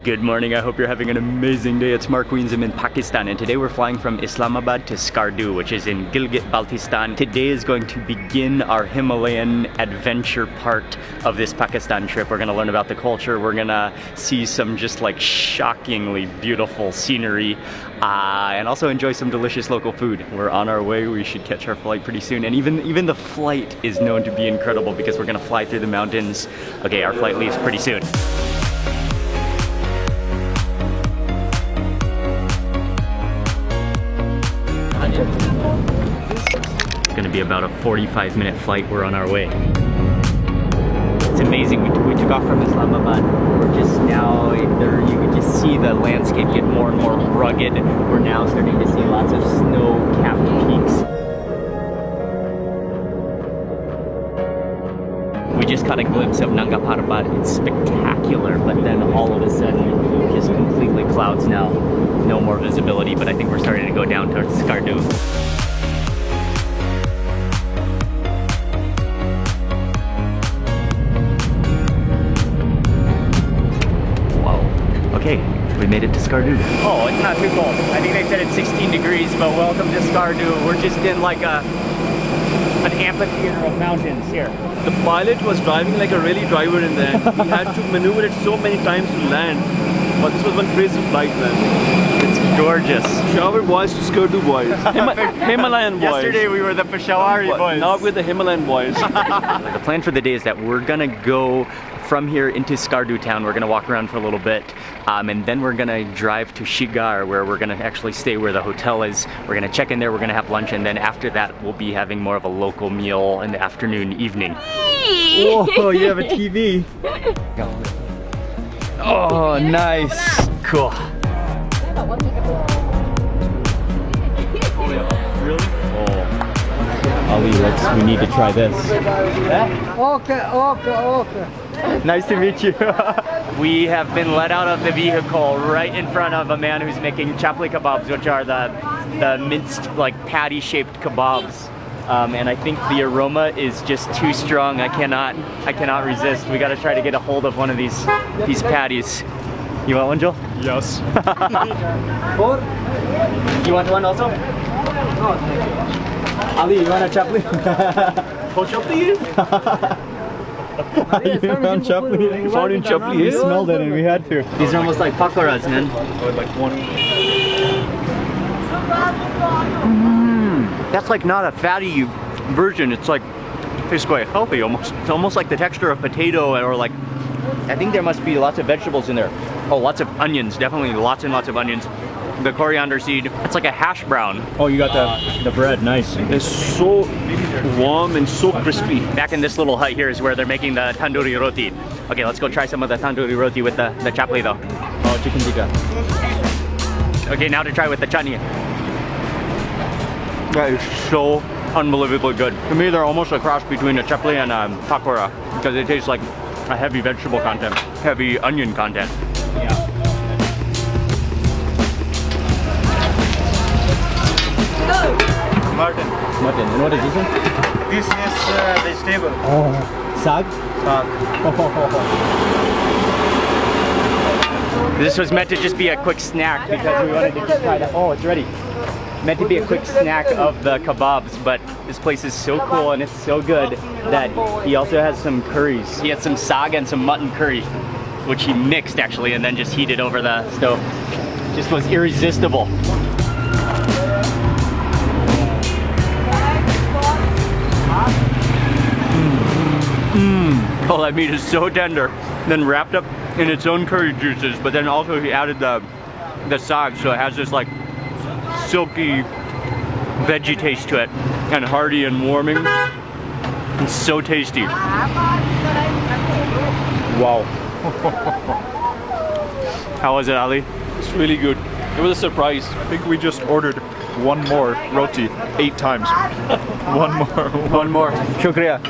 Good morning, I hope you're having an amazing day. It's Mark Weens, I'm in Pakistan, and today we're flying from Islamabad to Skardu, which is in Baltistan. Today is going to begin our Himalayan adventure part of this Pakistan trip. We're gonna learn about the culture, we're gonna see some just like shockingly beautiful scenery, and also enjoy some delicious local food. We're on our way, we should catch our flight pretty soon, and even the flight is known to be incredible because we're gonna fly through the mountains. Okay, our flight leaves pretty soon. It's gonna be about a 45-minute flight. We're on our way. It's amazing. We took off from Islamabad. We're just now there. You can just see the landscape get more and more rugged. We're now starting to see lots of snow-capped peaks. We just caught a glimpse of Nanga Parbat. It's spectacular, but then all of a sudden, just completely clouds now. No more visibility, but I think we're starting to go down towards Skardu. Whoa. Okay, we made it to Skardu. Oh, it's not too cold. I think they said it's 16 degrees, but welcome to Skardu. We're just in like an amphitheater of mountains here. The pilot was driving like a rally driver in there. He had to maneuver it so many times to land. But this was one crazy flight, man. It's gorgeous. Peshawar boys to Skardu boys. Himalayan boys. Yesterday we were the Peshawari boys. Now we're the Himalayan boys. The plan for the day is that we're gonna go from here into Skardu town. We're gonna walk around for a little bit, and then we're gonna drive to Shigar, where we're gonna actually stay where the hotel is. We're gonna check in there, we're gonna have lunch, and then after that we'll be having more of a local meal in the afternoon, evening. Whoa, you have a TV. Oh, nice. Cool. Really? Oh. Ali, we need to try this. Okay. Nice to meet you. We have been let out of the vehicle right in front of a man who's making chapli kebabs, which are the minced, like patty-shaped kebabs. And I think the aroma is just too strong. I cannot resist. We got to try to get a hold of one of these patties. You want one, Joel? Yes. You want one also? Ali, you want a chapli? You found chapli? You found in chapli? We smelled it and we had to. These are almost like pakoras, man. Or like one. That's like not a fatty version. It's like tastes quite healthy almost. It's almost like the texture of potato, or like I think there must be lots of vegetables in there. Oh, lots of onions, definitely lots and lots of onions. The coriander seed. It's like a hash brown. Oh, you got the bread, nice. It's so warm and so crispy. Back in this little hut here is where they're making the tandoori roti. Okay, let's go try some of the tandoori roti with the chapli though. Oh, chicken tikka. Okay, now to try with the chutney. That is so unbelievably good. To me, they're almost a cross between a chapli and a pakora because it tastes like a heavy vegetable content, heavy onion content. Yeah. Mutton. Mutton. And what is this one? This is vegetable. Oh, sag? Sag. This was meant to just be a quick snack because we wanted to just try to. Oh, it's ready. Meant to be a quick snack of the kebabs, but this place is so cool and it's so good that he also has some curries. He had some sag and some mutton curry, which he mixed actually and then just heated over the stove. Just was irresistible. Oh, that meat is so tender. Then wrapped up in its own curry juices, but then also he added the sag, so it has this like silky veggie taste to it, and hearty and warming. It's so tasty. Wow. How was it, Ali? It's really good. It was a surprise. I think we just ordered one more roti 8 times. One more. One more. Shukriya.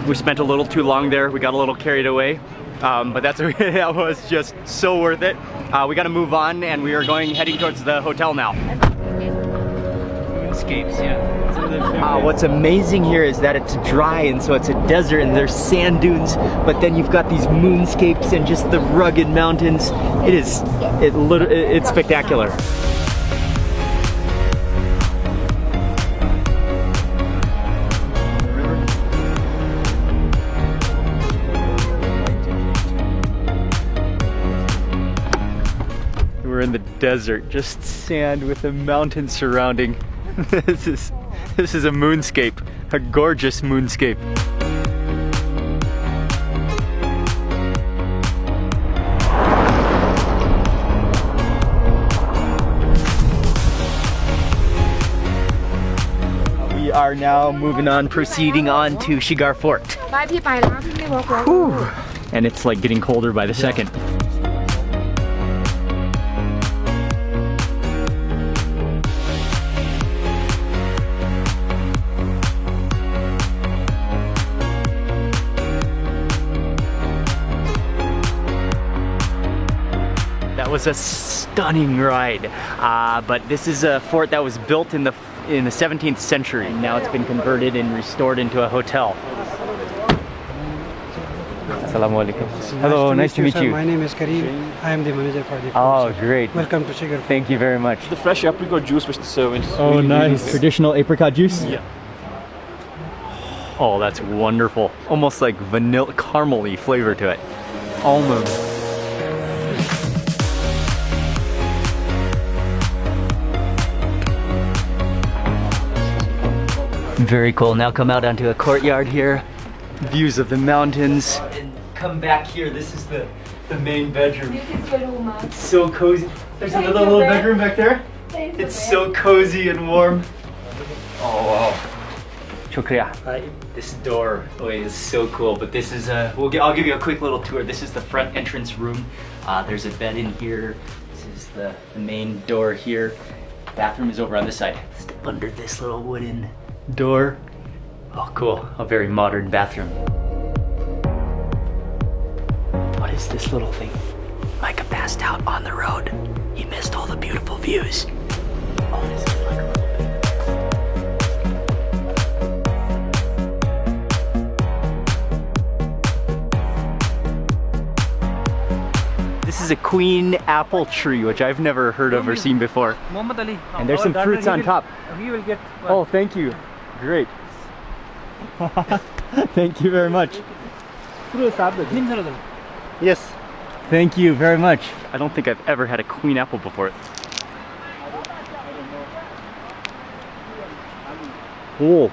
We spent a little too long there. We got a little carried away. But that's that was just so worth it. We got to move on, and we are heading towards the hotel now. moonscapes, yeah. What's amazing here is that it's dry, and so it's a desert and there's sand dunes, but then you've got these moonscapes and just the rugged mountains. It's spectacular. We're in the desert, just sand with a mountain surrounding. This is a moonscape, a gorgeous moonscape. We are now moving on, proceeding on to Shigar Fort. Whew. And it's like getting colder by the second. That was a stunning ride, but this is a fort that was built in the 17th century. Now it's been converted and restored into a hotel. Assalamu alaikum. Hello, nice to meet you. My name is Kareem. I am the manager for the fort. Oh, great. Welcome to Shigar. Thank you very much. The fresh apricot juice which the servants. Oh, really, nice. really Traditional apricot juice? Yeah. Oh, that's wonderful. Almost like vanilla, caramel-y flavor to it. Almond. Very cool. Now come out onto a courtyard here. Views of the mountains. And come back here. This is the main bedroom. It's so cozy. There's another little bedroom back there. It's so cozy and warm. Oh wow. Shukriya. This door is so cool, but this is I'll give you a quick little tour. This is the front entrance room. There's a bed in here. This is the main door here. Bathroom is over on this side. Step under this little wooden door. Oh cool, a very modern bathroom. What is this little thing? Micah passed out on the road. He missed all the beautiful views. Oh, this is like a little bit. This is a queen apple tree, which I've never heard of or seen before. And there's some fruits on top. We will get. Oh, thank you. Great. Thank you very much. Yes. Thank you very much. I don't think I've ever had a queen apple before. Oh.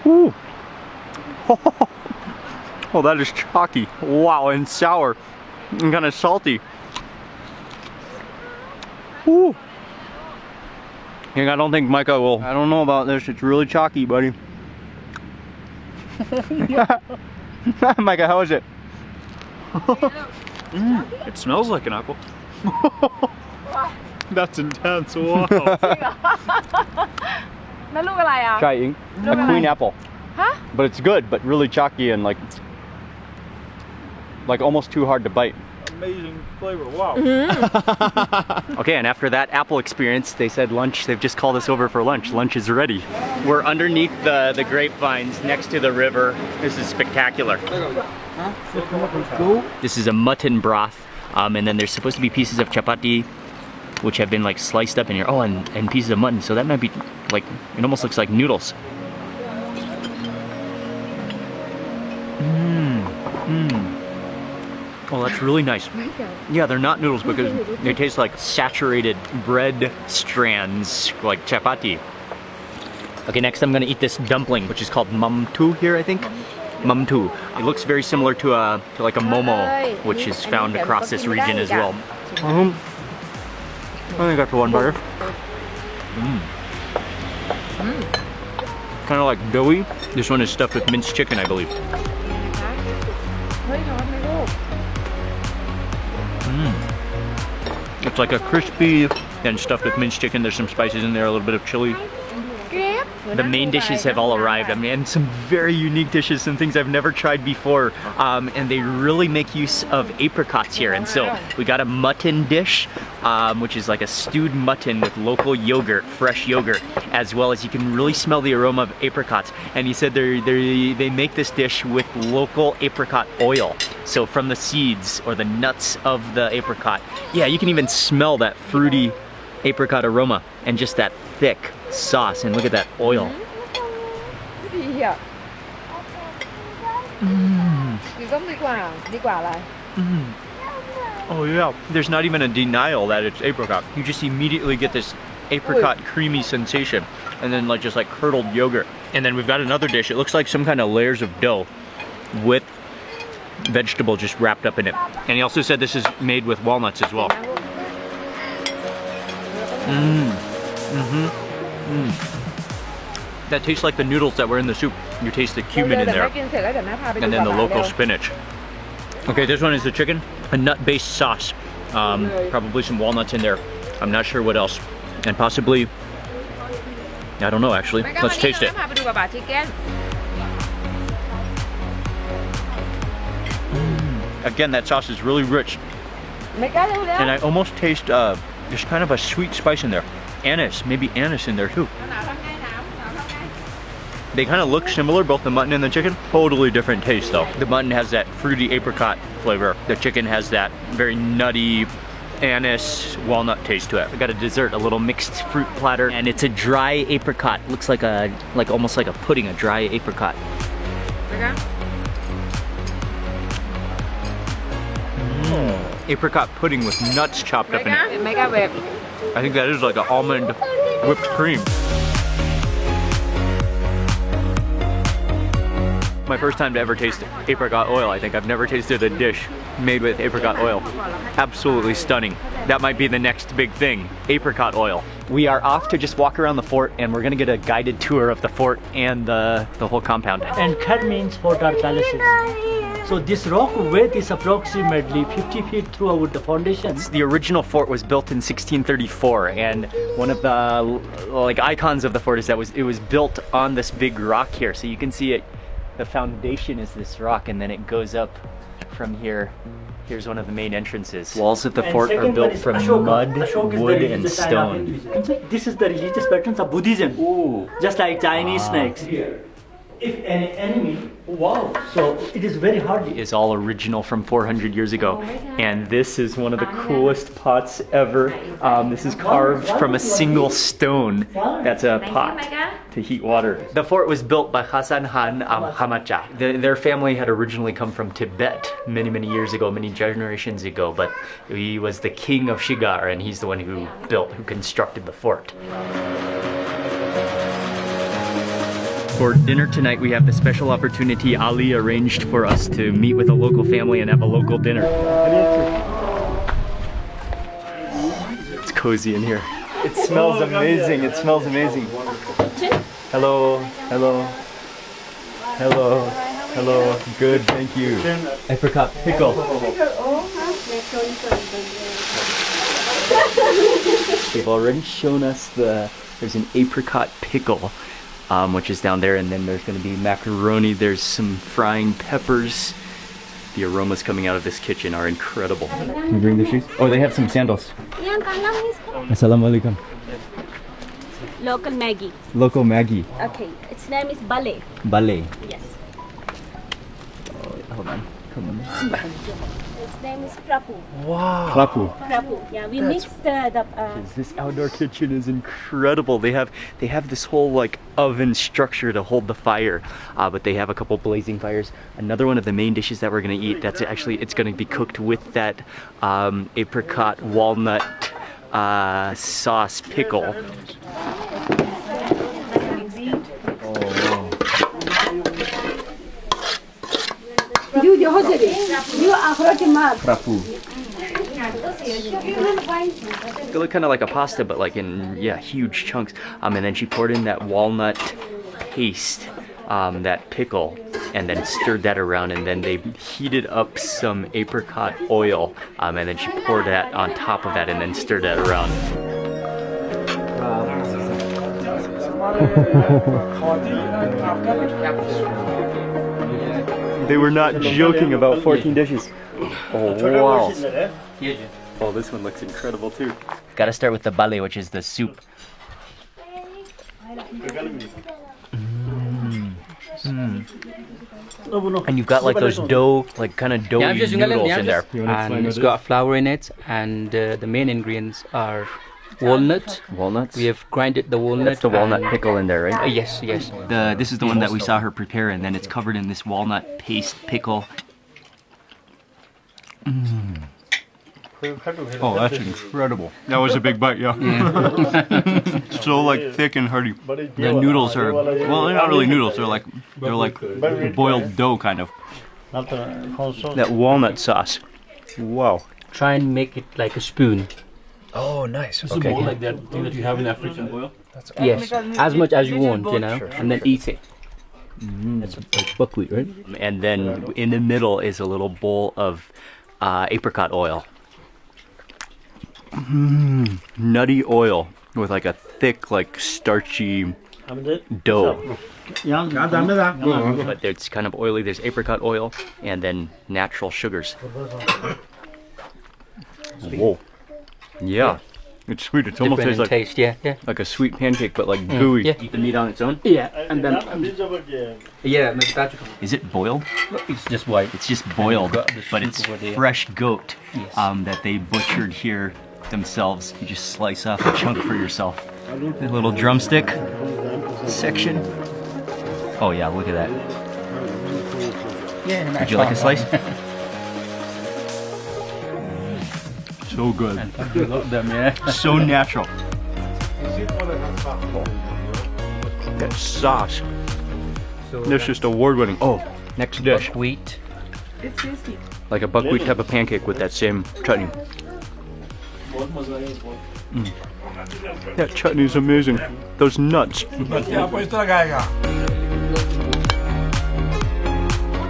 Ooh. Oh, that is chalky. Wow, and sour. And kind of salty. Ooh. I don't think Micah will. I don't know about this. It's really chalky, buddy. Micah, how is it? It smells like an apple. That's intense. Wow. Try eating a queen apple. Huh? But it's good, but really chalky and like almost too hard to bite. Amazing flavor. Wow. Okay, and after that apple experience, they said lunch. They've just called us over for lunch. Lunch is ready. We're underneath the grapevines next to the river. This is spectacular. This is a mutton broth, and then there's supposed to be pieces of chapati, which have been like sliced up in here. Oh, and pieces of mutton. So that might be like, it almost looks like noodles. Oh, that's really nice. Yeah, they're not noodles because they taste like saturated bread strands, like chapati. Okay, next I'm gonna eat this dumpling, which is called mamtu here, I think. Mamtu. It looks very similar to like a momo, which is found across this region as well. I think that's one better. Kind of like doughy. This one is stuffed with minced chicken, I believe. It's like a crispy and stuffed with minced chicken. There's some spices in there, a little bit of chili. the main dishes have all arrived. I mean, and some very unique dishes, some things I've never tried before. And they really make use of apricots here. And so we got a mutton dish, which is like a stewed mutton with local yogurt, fresh yogurt, as well as you can really smell the aroma of apricots. And he said they make this dish with local apricot oil. So from the seeds or the nuts of the apricot. Yeah, you can even smell that fruity apricot aroma and just that thick sauce. And look at that oil. Oh yeah, there's not even a denial that it's apricot. You just immediately get this apricot creamy sensation, and then just like curdled yogurt. And then we've got another dish. It looks like some kind of layers of dough with vegetable just wrapped up in it. And he also said this is made with walnuts as well. That tastes like the noodles that were in the soup. You taste the cumin in there, and then the local spinach. Okay, this one is the chicken, a nut-based sauce. Probably some walnuts in there. I'm not sure what else, and possibly, I don't know actually. Let's taste it. Again, that sauce is really rich, and I almost taste there's kind of a sweet spice in there. Anise, maybe anise in there too. They kind of look similar, both the mutton and the chicken. Totally different taste though. The mutton has that fruity apricot flavor. The chicken has that very nutty anise walnut taste to it. I got a dessert, a little mixed fruit platter, and it's a dry apricot. Looks like almost like a pudding, a dry apricot. Apricot pudding with nuts chopped up in it. I think that is like an almond whipped cream. My first time to ever taste apricot oil. I think I've never tasted a dish made with apricot oil. Absolutely stunning. That might be the next big thing, apricot oil. We are off to just walk around the fort, and we're gonna get a guided tour of the fort and the whole compound. And Kher means fort or palaces. So this rock width is approximately 50 feet throughout the foundations. The original fort was built in 1634, and one of the icons of the fort is that it was built on this big rock here. So you can see it. The foundation is this rock, and then it goes up from here. Here's one of the main entrances. Walls of the fort are built from mud, wood, and stone. This is the religious patterns of Buddhism. Ooh. Just like Chinese snakes. If any enemy, wow, so it is very hard. Is all original from 400 years ago, and this is one of the coolest pots ever. This is carved from a single stone. That's a pot to heat water. The fort was built by Hasan Han Hamacha. Their family had originally come from Tibet many years ago, many generations ago, but he was the king of Shigar, and he's the one who constructed the fort. For dinner tonight, we have the special opportunity Ali arranged for us to meet with a local family and have a local dinner. It's cozy in here. It smells amazing. It smells amazing. Hello, hello, hello, hello. Good, thank you. Apricot pickle. They've already shown us there's an apricot pickle. Which is down there, and then there's going to be macaroni. There's some frying peppers. The aromas coming out of this kitchen are incredible. Can you bring the shoes? Oh, they have some sandals. Assalamualaikum. Local Maggie. Local Maggie. Okay, its name is Ballet. Ballet. Yes. Oh, hold on. Come on. Its name is Prapu. Wow. Prapu. Prapu. Yeah, we mixed the. This outdoor kitchen is incredible. They have this whole oven structure to hold the fire, but they have a couple blazing fires. Another one of the main dishes that we're gonna eat. It's gonna be cooked with that apricot walnut sauce pickle. Prapu. They look kind of like a pasta, but in huge chunks. And then she poured in that walnut paste, that pickle, and then stirred that around, and then they heated up some apricot oil, and then she poured that on top of that, and then stirred that around. They were not joking about 14 dishes. Oh wow. Oh, this one looks incredible too. Gotta start with the bale, which is the soup. And you've got like those dough, like kind of doughy noodles in there. And it's got flour in it, and the main ingredients are walnut. Walnuts? We have grinded the walnut. That's the walnut and- pickle in there, right? Yes, yes. This is the one that we saw her prepare, and then it's covered in this walnut paste pickle. Oh, that's incredible. That was a big bite, yeah. So like thick and hearty. The noodles are, well, they're not really noodles. They're like boiled dough kind of. That walnut sauce. Wow. Try and make it like a spoon. Oh, nice. It's more like that thing that you have in African oil. Yes, as much as you want, you know, and then eat it. That's like buckwheat, right? And then in the middle is a little bowl of apricot oil. Nutty oil with like a thick, like starchy dough. But it's kind of oily. There's apricot oil and then natural sugars. Whoa. Yeah. It's sweet. It almost tastes Different in like, taste, yeah. like a sweet pancake, but like gooey. Yeah. Eat the meat on its own? Yeah, and then Is it boiled? it's just white. It's just boiled, got the but soup it's over there. fresh goat Yes. that they butchered here themselves. You just slice off a chunk for yourself. A little drumstick section. Oh yeah, look at that. Yeah. Would you like a slice? So good. them, yeah. So natural. That sauce. That's just award-winning. Oh, next dish. Wheat. Like a buckwheat type of pancake with that same chutney. That chutney is amazing. Those nuts.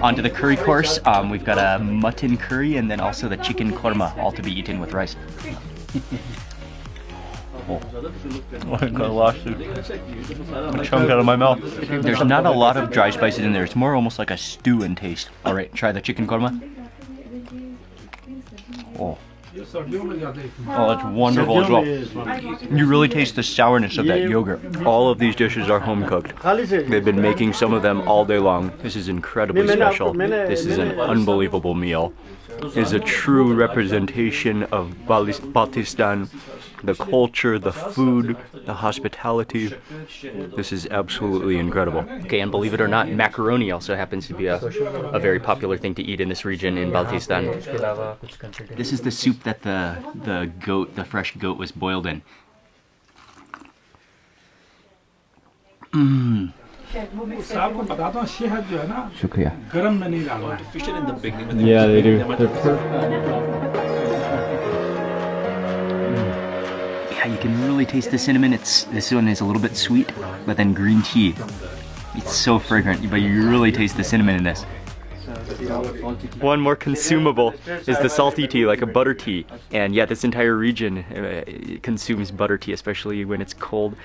Onto the curry course. We've got a mutton curry and then also the chicken korma, all to be eaten with rice. Oh, I lost a chunk out of my mouth. There's not a lot of dry spices in there. It's more almost like a stew in taste. All right, try the chicken korma. Oh. Oh, that's wonderful as well. You really taste the sourness of that yogurt. All of these dishes are home cooked. They've been making some of them all day long. This is incredibly special. This is an unbelievable meal. It is a true representation of Baltistan, the culture, the food, the hospitality. This is absolutely incredible. Okay, and believe it or not, macaroni also happens to be a very popular thing to eat in this region in Baltistan. This is the soup that the fresh goat was boiled in. Shukriya. Yeah, they do. They're perfect. Yeah, you can really taste the cinnamon. This one is a little bit sweet, but then green tea. It's so fragrant, but you really taste the cinnamon in this. One more consumable is the salty tea, like a butter tea. And yeah, this entire region consumes butter tea, especially when it's cold.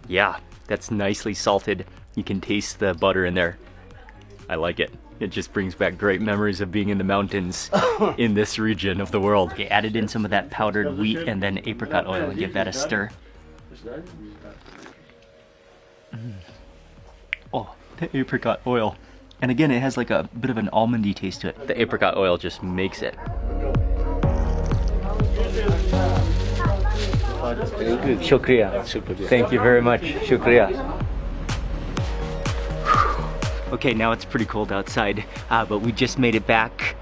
Yeah, that's nicely salted. You can taste the butter in there. I like it. It just brings back great memories of being in the mountains in this region of the world. Okay, added in some of that powdered wheat and then apricot oil and give that a stir. Oh, the apricot oil. And again, it has like a bit of an almondy taste to it. The apricot oil just makes it. Shukriya. Thank you very much. Shukriya. Okay, now it's pretty cold outside, but we just made it back.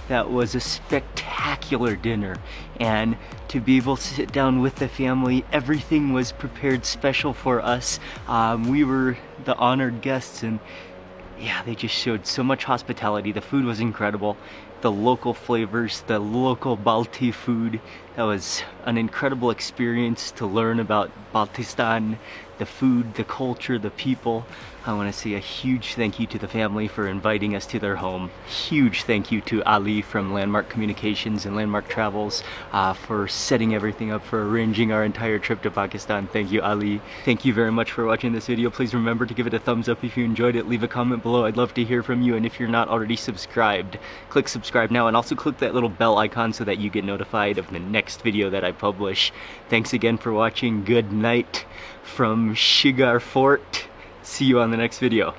That was a spectacular dinner, and to be able to sit down with the family, everything was prepared special for us. We were the honored guests, and yeah, they just showed so much hospitality. The food was incredible. the local flavors, the local Balti food. That was an incredible experience to learn about Baltistan, the food, the culture, the people. I want to say a huge thank you to the family for inviting us to their home. Huge thank you to Ali from Landmark Communications and Landmark Travels for setting everything up, for arranging our entire trip to Pakistan. Thank you, Ali. Thank you very much for watching this video. Please remember to give it a thumbs up if you enjoyed it. Leave a comment below. I'd love to hear from you. And if you're not already subscribed, click subscribe now, and also click that little bell icon so that you get notified of the next video that I publish. Thanks again for watching. Good night from Shigar Fort. See you on the next video.